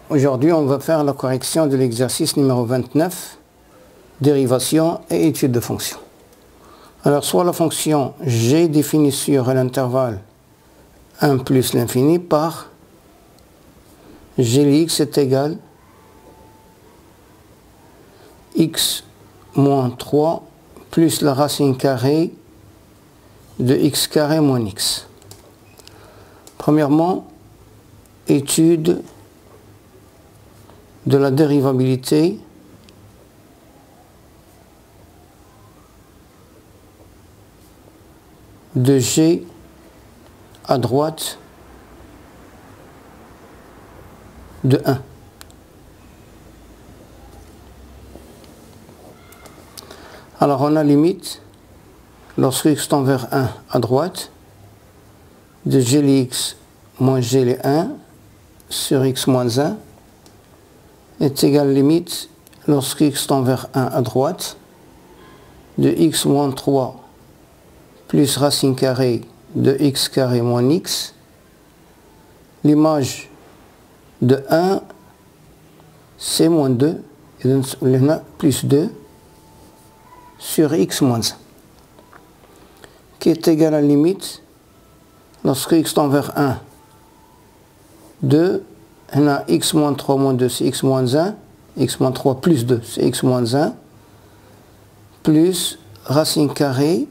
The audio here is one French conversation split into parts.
Aujourd'hui, on va faire la correction de l'exercice numéro 29, dérivation et étude de fonction. Alors, soit la fonction g définie sur l'intervalle 1 plus l'infini par g de x est égal x moins 3 plus la racine carrée de x carré moins x. Premièrement, étude de la dérivabilité de g à droite de 1. Alors on a limite, lorsque x tend vers 1 à droite, de g les x moins g les 1 sur x moins 1 est égal limite, lorsque x tend vers 1 à droite, de x moins 3 plus racine carrée de x carré moins x. L'image de 1, c'est moins 2, et donc on a plus 2 sur x moins 1, qui est égal à la limite, lorsque x tend vers 1, 2, on a x moins 3 moins 2, c'est x moins 1, x moins 3 plus 2, c'est x moins 1, plus racine carrée,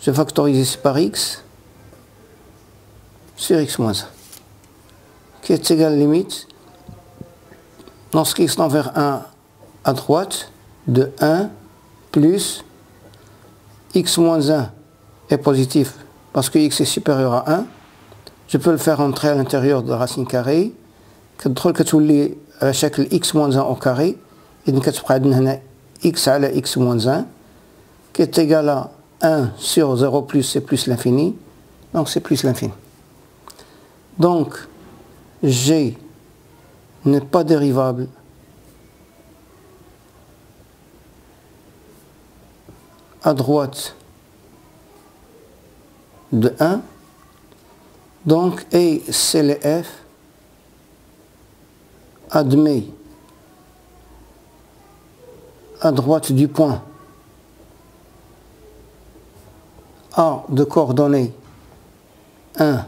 je factorise ici par x, sur x moins 1, qui est égal à la limite, lorsque x tend vers 1 à droite, de 1 plus x moins 1 est positif, parce que x est supérieur à 1, je peux le faire entrer à l'intérieur de la racine carrée, كتولي على شكل x moins 1 au carré, إذن كتبقى عندنا هنا x على x moins 1, qui est égal à 1 sur 0 plus, c'est plus l'infini, donc c'est plus l'infini. Donc, g n'est pas dérivable à droite de 1, donc et c'est le f admet à droite du point A de coordonnées 1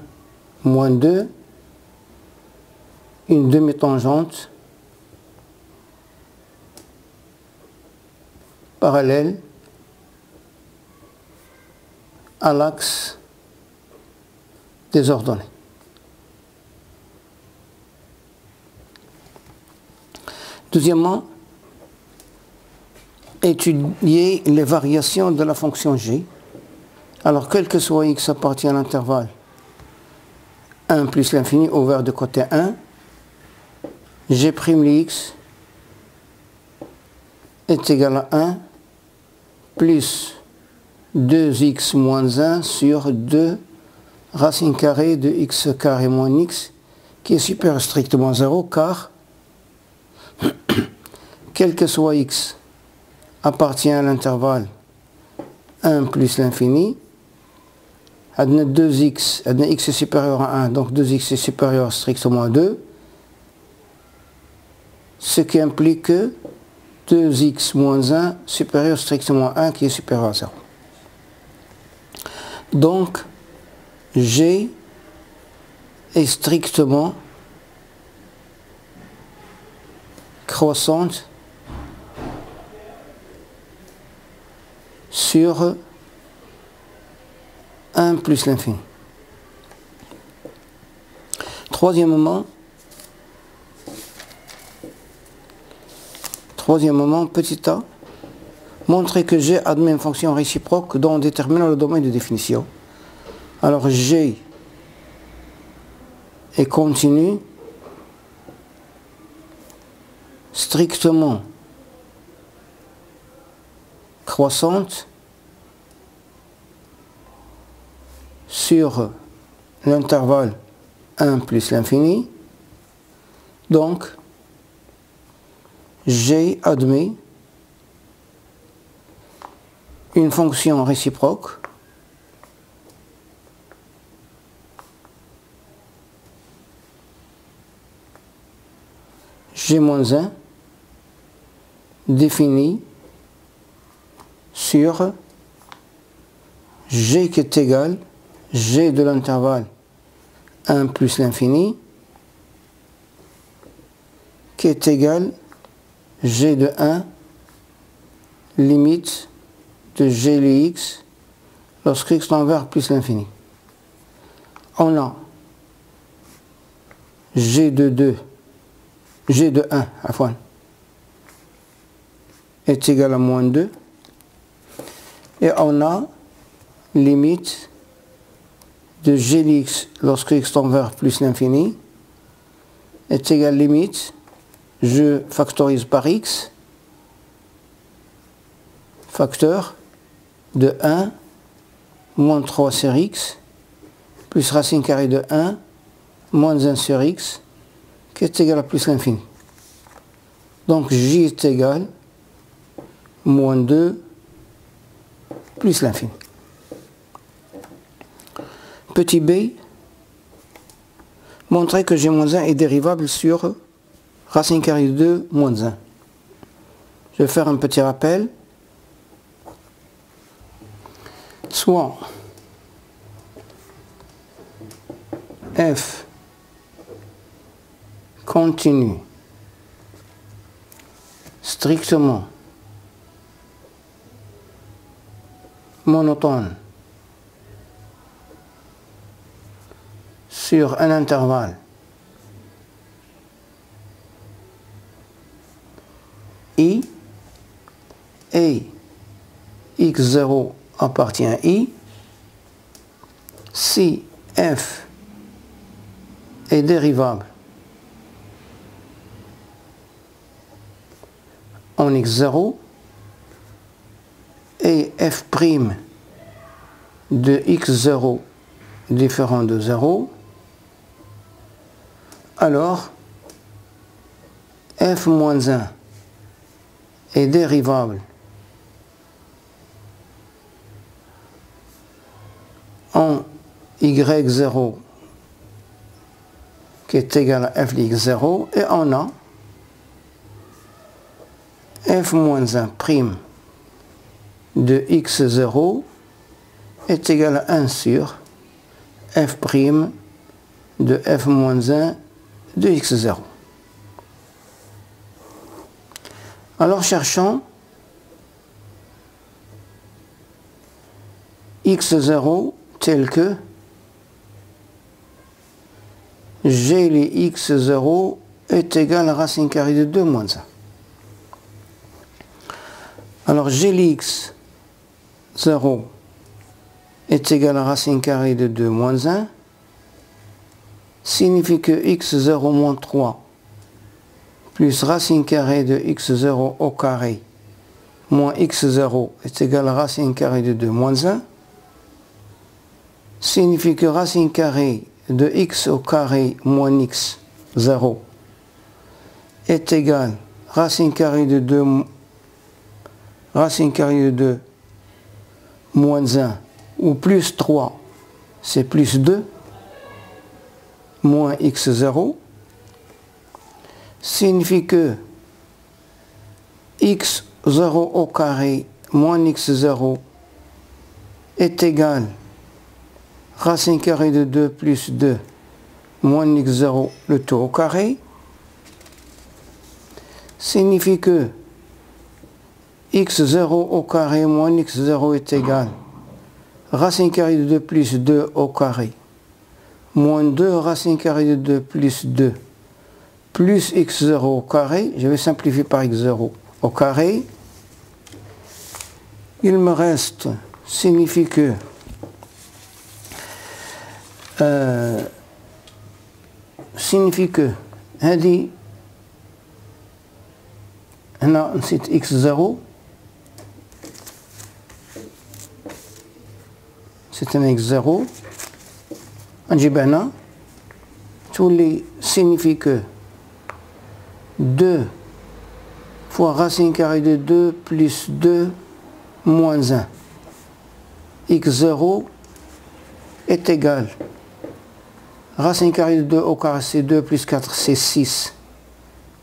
moins 2 une demi-tangente parallèle à l'axe des ordonnées. Deuxièmement, étudier les variations de la fonction g. Alors, quel que soit x appartient à l'intervalle 1 plus l'infini ouvert de côté 1, g' les x est égal à 1 plus 2x moins 1 sur 2 racine carrée de x carré moins x, qui est supérieur strictement à 0, car quel que soit x appartient à l'intervalle 1 plus l'infini, adna 2x, adna x est supérieur à 1, donc 2x est supérieur strictement à 2, ce qui implique que 2x moins 1 supérieur strictement à 1 qui est supérieur à 0. Donc, g est strictement croissante sur 1 plus l'infini. Troisièmement, petit a, montrer que g admet une fonction réciproque dont on détermine le domaine de définition. Alors g est continu strictement croissante sur l'intervalle 1 plus l'infini. Donc, G admet une fonction réciproque g-1 défini sur g qui est égal g de l'intervalle 1 plus l'infini qui est égal g de 1 limite de g de x lorsque x tend vers plus l'infini. On a g de 2, g de 1 est égal à moins 2 et on a limite de g de x lorsque x tend vers plus l'infini est égal à limite, je factorise par x, facteur de 1 moins 3 sur x plus racine carrée de 1 moins 1 sur x qui est égal à plus l'infini. Donc j est égal moins 2 plus l'infini. Petit b, montrer que g-1 est dérivable sur racine carrée de 2 moins 1. Je vais faire un petit rappel. Soit f continue strictement monotone sur un intervalle I et x0 appartient à I, si f est dérivable en x0 et f' de x0 différent de 0, alors f-1 est dérivable en y0 qui est égal à f de x0 et on a f-1' de x0 est égal à 1 sur f' de f-1 de x0. Alors cherchons x0 tel que g les x0 est égal à racine carrée de 2 moins 1. Alors g les x0 est égal à racine carrée de 2 moins 1 signifie que x0 moins 3 plus racine carrée de x0 au carré moins x0 est égal à racine carrée de 2 moins 1 signifie que racine carrée de x au carré moins x0 est égal à racine carrée de 2 moins 1 ou plus 3 c'est plus 2 moins x0 signifie que x0 au carré moins x0 est égal à racine carrée de 2 plus 2 moins x0 le tout au carré signifie que x0 au carré moins x0 est égal à racine carrée de 2 plus 2 au carré moins 2 racine carrée de 2 plus 2 plus x0 au carré, je vais simplifier par x0 au carré, il me reste, signifie que هذه هنا نسيت x0 c'est un x0 نجيب هنا تولي signifie que 2 fois racine carrée de 2 plus 2 moins 1 x0 est égal racine carrée de 2 au carré c'est 2 plus 4 c'est 6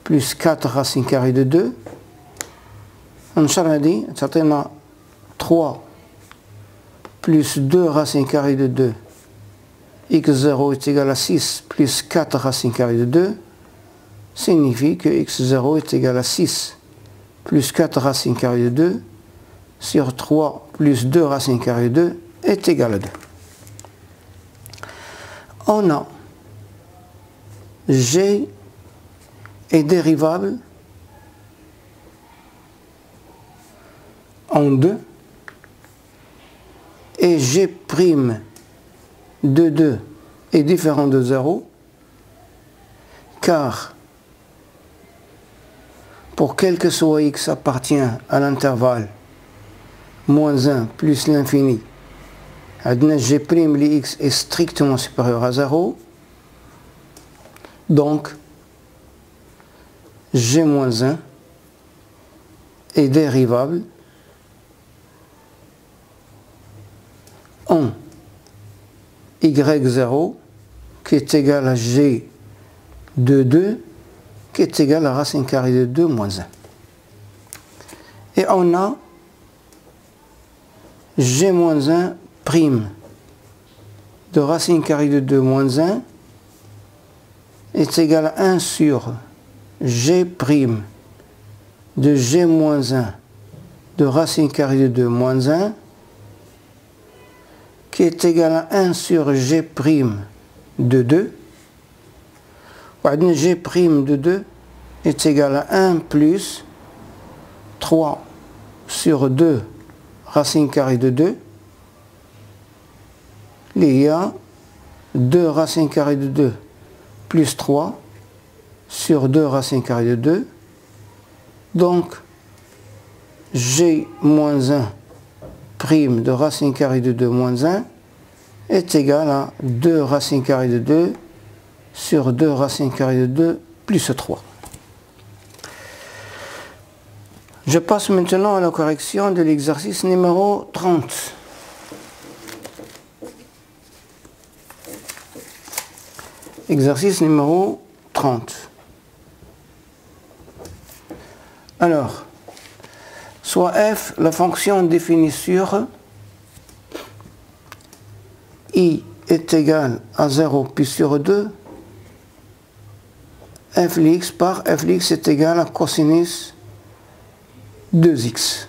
plus 4 racine carrée de 2. On dit, ça a 3 plus 2 racine carrée de 2. x0 est égal à 6 plus 4 racine carrée de 2 signifie que x0 est égal à 6 plus 4 racine carrée de 2 sur 3 plus 2 racine carrée de 2 est égal à 2. On a G est dérivable en 2 et G' de 2 est différent de 0 car pour quel que soit x appartient à l'intervalle moins 1 plus l'infini, G' li x est strictement supérieur à 0, donc G moins 1 est dérivable en y0 qui est égal à G de 2 qui est égal à racine carrée de 2 moins 1. Et on a G moins 1 prime de racine carrée de 2 moins 1 est égal à 1 sur G prime de G moins 1 de racine carrée de 2 moins 1 qui est égal à 1 sur G prime de 2. G prime de 2 est égal à 1 plus 3 sur 2 racine carrée de 2. Il y a 2 racine carrée de 2 plus 3 sur 2 racine carrée de 2. Donc, G moins 1 prime de racine carrée de 2 moins 1 est égal à 2 racine carrée de 2 sur 2 racine carrée de 2 plus 3. Je passe maintenant à la correction de l'exercice numéro 30. Exercice numéro 30. Alors, soit f, la fonction définie sur i est égal à 0 pi sur 2, f de x par f de x est égal à cosinus 2x.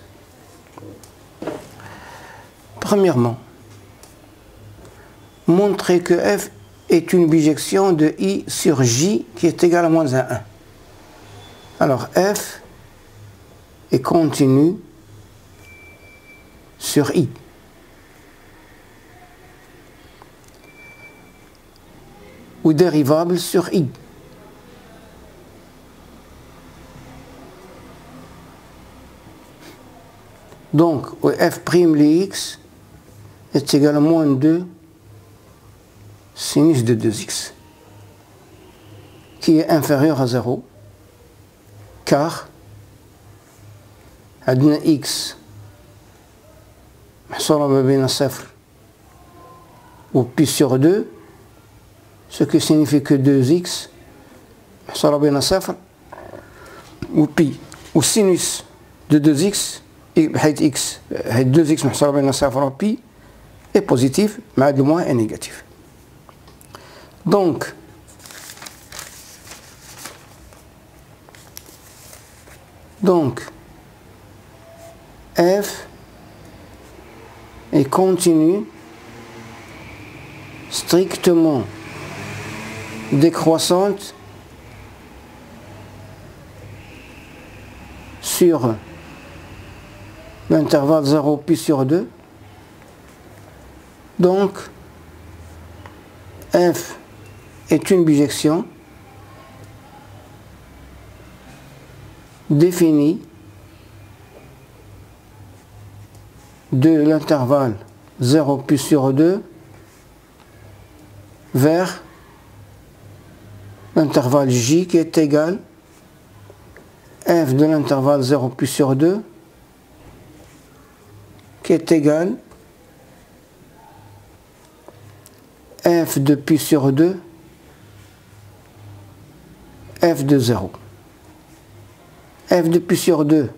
Premièrement, montrer que f est une bijection de i sur j qui est égal à moins 1. Alors f est continu sur i. Ou dérivable sur i. Donc, f' de x est égal à moins 2 sinus de 2x, qui est inférieur à 0, car عندنا x محصورة ما بين 0 ou pi sur 2, ce qui signifie que 2x محصورة بين 0 ou pi, ou sinus de 2x بحيث x 2x محصورة بين 0 و pi est positif, مع le moins est négatif. Donc, f est continu strictement décroissante sur l'intervalle 0 pi sur 2. Donc, f est une bijection définie de l'intervalle 0 pi sur 2 vers l'intervalle j qui est égal f de l'intervalle 0 pi sur 2 qui est égal f de pi sur 2 f de 0. f de pi sur 2,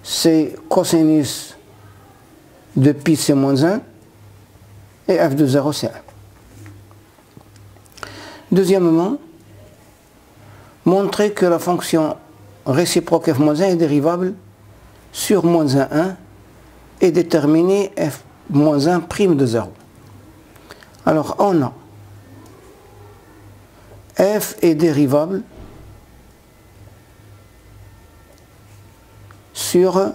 c'est cosinus de pi c'est moins 1, et f de 0 c'est 1. Deuxièmement, montrer que la fonction réciproque f moins 1 est dérivable sur moins 1 et déterminer f moins 1 prime de 0. Alors on a f est dérivable sur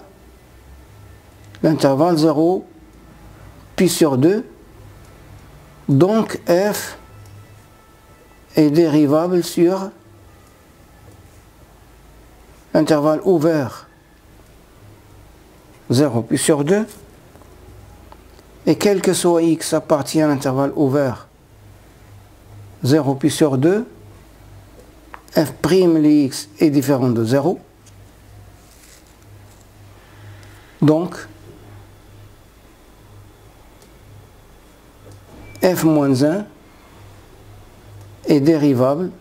l'intervalle 0 pi sur 2, donc f est dérivable sur l'intervalle ouvert 0 pi sur 2, et quel que soit x appartient à l'intervalle ouvert 0 pi sur 2, f' les x est différent de 0. Donc, f moins 1 est dérivable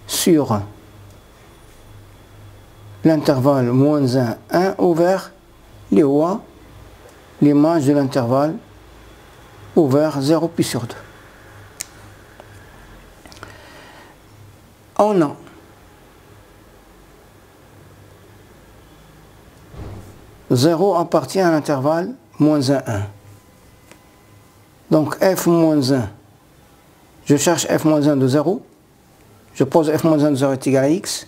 sur l'intervalle moins 1, 1 ouvert l'image de l'intervalle ouvert 0 pi sur 2. On a zéro appartient à l'intervalle moins 1, 1. Donc f moins 1, je cherche f moins 1 de 0, je pose f moins 1 de 0 est égal à x,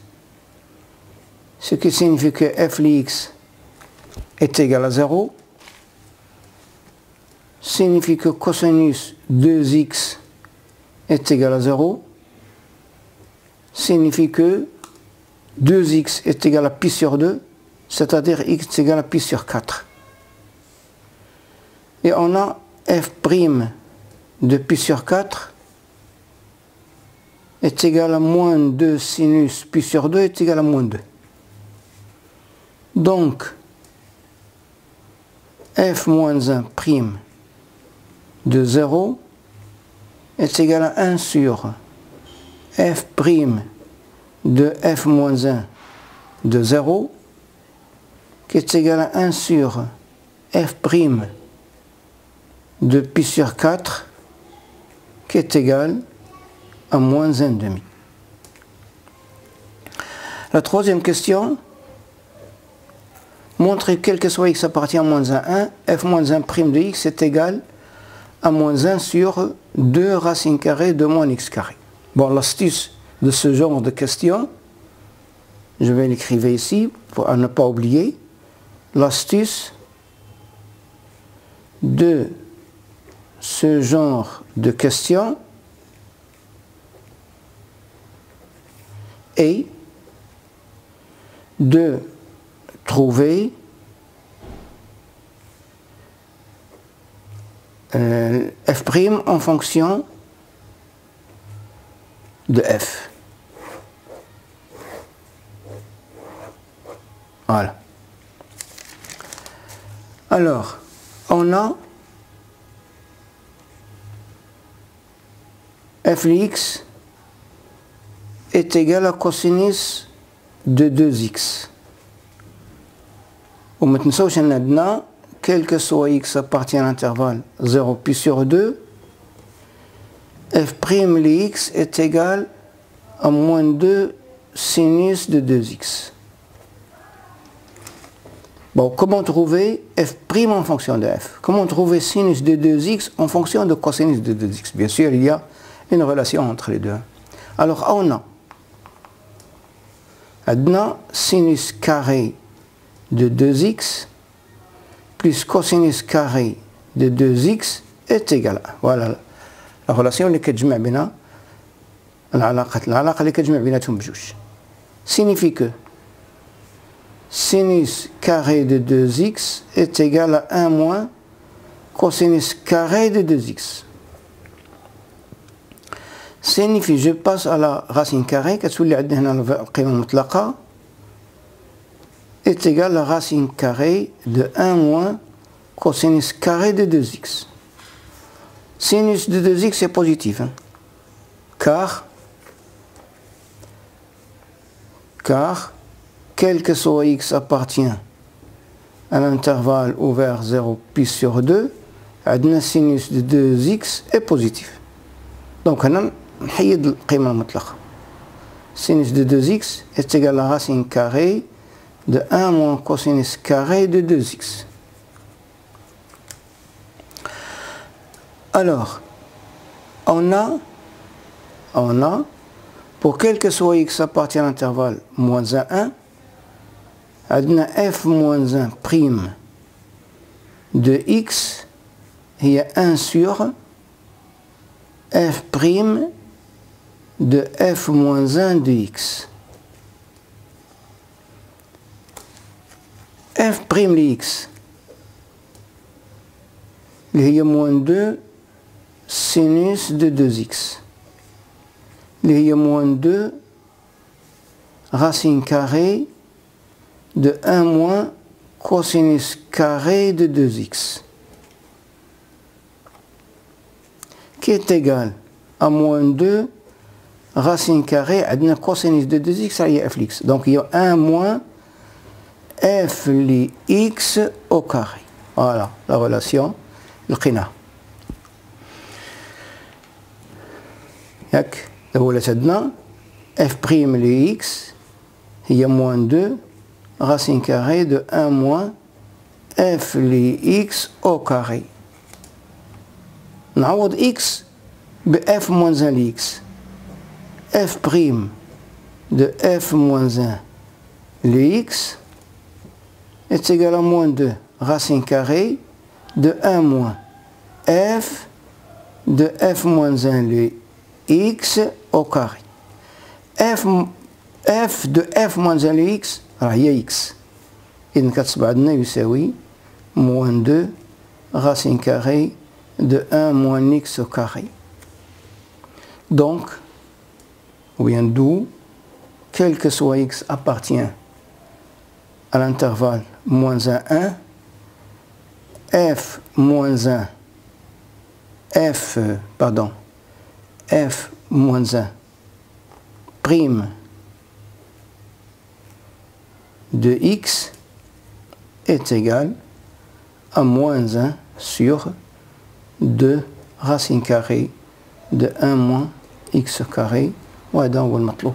ce qui signifie que f x est égal à 0, signifie que cosinus 2x est égal à 0, signifie que 2x est égal à pi sur 2, c'est-à-dire x est égal à pi sur 4. Et on a f' de pi sur 4 est égal à moins 2 sinus pi sur 2 est égal à moins 2. Donc, f moins 1' de 0 est égal à 1 sur f' de f moins 1 de 0, qui est égal à 1 sur f' de pi sur 4, qui est égal à moins 1,5. La troisième question, montrer que quel que soit x appartient à moins 1, 1, f moins 1' de x est égal à moins 1 sur 2 racine carrée de moins x carré. Bon, l'astuce de ce genre de question, je vais l'écrire ici pour ne pas oublier, l'astuce de ce genre de question est de trouver f' en fonction de f. Voilà. Alors, on a f de x est égal à cosinus de 2x. وما تنسوش ان عندنا quel que soit x appartient à l'intervalle 0 pi sur 2, f' de x est égal à moins 2 sinus de 2x. Bon, comment trouver f' en fonction de f? Comment trouver sinus de 2x en fonction de cosinus de 2x? Bien sûr, il y a une relation entre les deux. Alors, on a sinus carré de 2x plus cosinus carré de 2x est égal à. Voilà la relation اللي كتجمع بين العلاقة اللي كتجمع بيناتهم بجوج. Signifie que sinus carré de 2x est égal à 1 moins cosinus carré de 2x. Signifie, je passe à la racine carrée, كتولي عندنا هنا القيمة المطلقة est égal à la racine carrée de 1 moins cosinus carré de 2x. sinus de 2x est positif, hein, car quel que soit x appartient à l'intervalle ouvert 0 pi sur 2, le sinus de 2x est positif. Donc, on a le sinus de 2x est égal à la racine carrée de 1 moins cosinus carré de 2x. Alors, on a, pour quel que soit x appartient à l'intervalle moins 1, 1, f moins 1 prime de x, il y a 1 sur f prime de f moins 1 de x. f prime de x, il y a moins 2 sinus de 2x. Il y a moins 2 racine carrée de 1 moins cosinus carré de 2x, qui est égal à moins 2 racine carrée de cosinus de 2x, ça y est fx. Donc il y a 1 moins f li x au carré. Voilà la relation, le qina. ياك دابا شدنا f prime li x هي moins 2 racine carrée de 1 moins f li x au carré. نعوض x ب f moins 1 li x. f prime de f moins 1 li x est égal à moins 2 racine carrée de 1 moins f de f moins 1 li x au carré. f de f moins 1 li x هي x. إذن كتبع عندنا يساوي moins 2 racine carrée de 1 moins x au carré. Donc, ou bien d'où, quel que soit x appartient à l'intervalle moins 1, 1, f moins 1, f moins 1 prime de x est égal à moins 1 sur 2 racine carrée de 1 moins x carré. وهذا هو المطلوب.